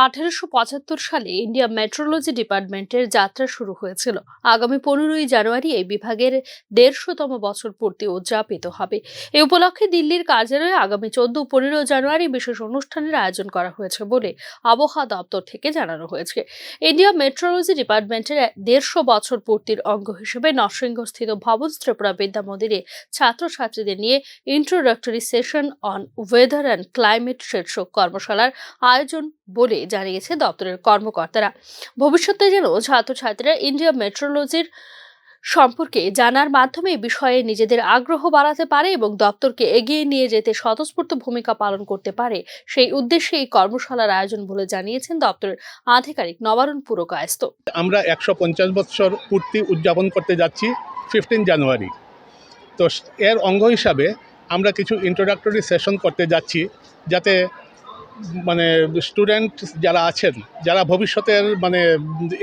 1875 সালে India metrology ডিপার্টমেন্টের যাত্রা শুরু হয়েছিল। আগামী 15ই জানুয়ারি এই বিভাগের 150তম বছর পূর্তি উদযাপিত হবে। এই উপলক্ষে দিল্লির কার্যালয়ে আগামী 14 ও 15 জানুয়ারি বিশেষ অনুষ্ঠানের আয়োজন করা হয়েছে বলে আবহাওয়া দপ্তর থেকে জানানো হয়েছে। ইন্ডিয়া মেট্রোলজি ডিপার্টমেন্টের 150 বছর পূর্তির অঙ্গ হিসেবে নরসিংহস্থিত ভবন ত্রিপুরা বিদ্যা মন্দিরে ছাত্রছাত্রীদের নিয়ে introductory session on weather and climate শীর্ষক কর্মশালার আয়োজন বলে জানিয়েছে দপ্তরের কর্মকর্তারা। ভবিষ্যতে যেন ছাত্রছাত্রীরা ইন্ডিয়া মেট্রোলজির সম্পর্কে জানার মাধ্যমে এই বিষয়ে নিজেদের আগ্রহ বাড়াতে পারে এবং দপ্তরকে এগিয়ে নিয়ে যেতে স্বতঃস্ফূর্ত ভূমিকা পালন করতে পারে, সেই উদ্দেশ্যে এই কর্মশালার আয়োজন বলে জানিয়েছেন দপ্তরের আধিকারিক নবারুণ পুরকায়স্থ। আমরা 150 বছর পূর্তি উদযাপন করতে যাচ্ছি 15 জানুয়ারি। তো এর অঙ্গ হিসাবে আমরা কিছু ইন্ট্রোডাক্টরি সেশন করতে যাচ্ছি, যাতে স্টুডেন্ট যারা আছেন, যারা ভবিষ্যতের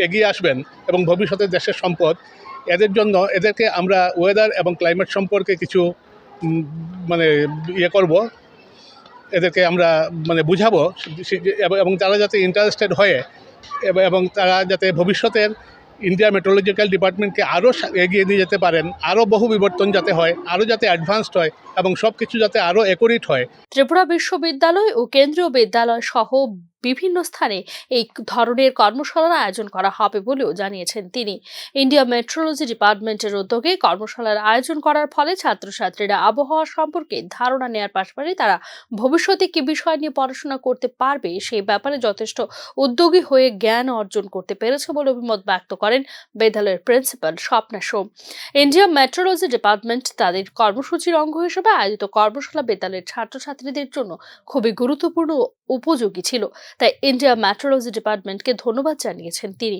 এগিয়ে আসবেন এবং ভবিষ্যতের দেশের সম্পদ, এদেরকে আমরা ওয়েদার এবং ক্লাইমেট সম্পর্কে কিছু করব, এদেরকে আমরা বুঝাবো এবং তারা যাতে ইন্টারেস্টেড হয়ে এবং তারা যাতে ভবিষ্যতের ইন্ডিয়া মেট্রোলজিক্যাল ডিপার্টমেন্টকে আরও এগিয়ে নিয়ে যেতে পারেন, আরও বহু বিবর্তন যাতে হয়, আরও যাতে অ্যাডভান্সড হয় এবং সব কিছু যাতে আরও অ্যাকুরেট হয়। ত্রিপুরা বিশ্ববিদ্যালয় ও কেন্দ্রীয় বিদ্যালয় সহ বিভিন্ন স্থানে এই ধরনের কর্মশালার আয়োজন করা হবে বলেও জানিয়েছেন তিনি। ইন্ডিয়া মেট্রোলজি ডিপার্টমেন্টের উদ্যোগে কর্মশালার আয়োজন করার ফলে ছাত্রছাত্রীরা আবহাওয়া সম্পর্কে ধারণা নেওয়ার পাশাপাশি তারা ভবিষ্যতে কি বিষয় নিয়ে পড়াশোনা করতে পারবে সেই ব্যাপারে যথেষ্ট উদ্যোগী হয়ে জ্ঞান অর্জন করতে পেরেছে বলে অভিমত ব্যক্ত করেন বিদ্যালয়ের প্রিন্সিপাল স্বপ্না সোম। ইন্ডিয়া মেট্রোলজি ডিপার্টমেন্ট তাদের কর্মসূচির অঙ্গ হিসেবে আয়োজিত কর্মশালা বিদ্যালয়ের ছাত্রছাত্রীদের জন্য খুবই গুরুত্বপূর্ণ উপযোগী ছিল, তাই ইন্ডিয়া মেট্রোলজি ডিপার্টমেন্টকে ধন্যবাদ জানিয়েছেন তিনি।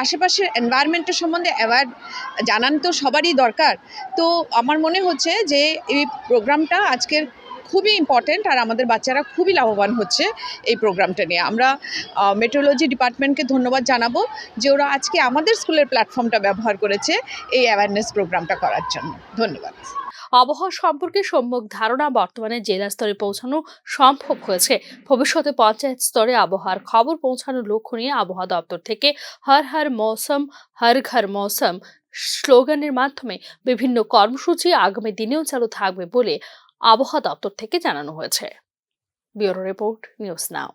আশেপাশের এনভায়রনমেন্টের সম্বন্ধে জানান তো সবারই দরকার। তো আমার মনে হচ্ছে যে এই প্রোগ্রামটা আজকের খুবই ইম্পর্টেন্ট, আর আমাদের বাচ্চারা খুবই লাভবান হচ্ছে এই প্রোগ্রামটা নিয়ে। আমরা মেট্রোলজি ডিপার্টমেন্টকে ধন্যবাদ জানাবো যে ওরা আজকে আমাদের স্কুলের প্ল্যাটফর্মটা ব্যবহার করেছে এই অ্যাওয়ারনেস প্রোগ্রামটা করার জন্য। ধন্যবাদ। আবহাওয়া সম্পর্কে সম্যক ধারণা বর্তমানে জেলা স্তরে পৌঁছানো সম্ভব হয়েছে। ভবিষ্যতে পঞ্চায়েত স্তরে আবহাওয়ার খবর পৌঁছানোর লক্ষ্য নিয়ে আবহাওয়া দপ্তর থেকে হর হর মৌসুম হর ঘর মৌসুম স্লোগানের মাধ্যমে বিভিন্ন কর্মসূচি আগামী দিনেও চালু থাকবে বলে আবহাওয়া দপ্তর থেকে জানানো হয়েছে। Bureau report, news now.